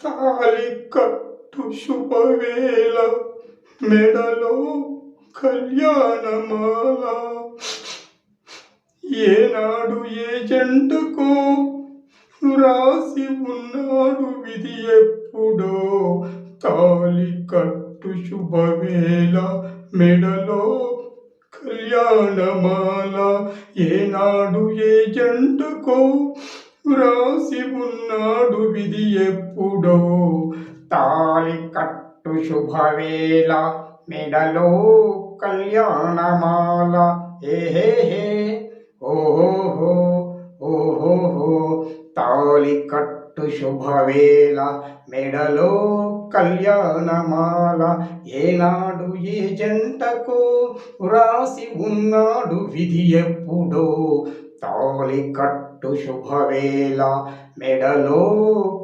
తాళి కట్టు శుభవేళ మెడలో కళ్యాణమాల. ఏనాడు ఏ జంటకో రాసి ఉన్నాడు విధి ఎప్పుడో. తాళి కట్టు శుభవేళ మెడలో కళ్యాణమాల. ఏనాడు ఏ జంటకో రాసి ఉన్నాడు విధి ఎప్పుడో. తాళి కట్టు శుభవేళ మెడలో కళ్యాణమాల. ఏహే ఓహో ఓహో. తాళి కట్టు శుభవేళ మెడలో కళ్యాణమాల. ఏనాడు ఏ జంటకు రాసి ఉన్నాడు విధి ఎప్పుడో. తాళి కట్టు శుభవేళ మెడలో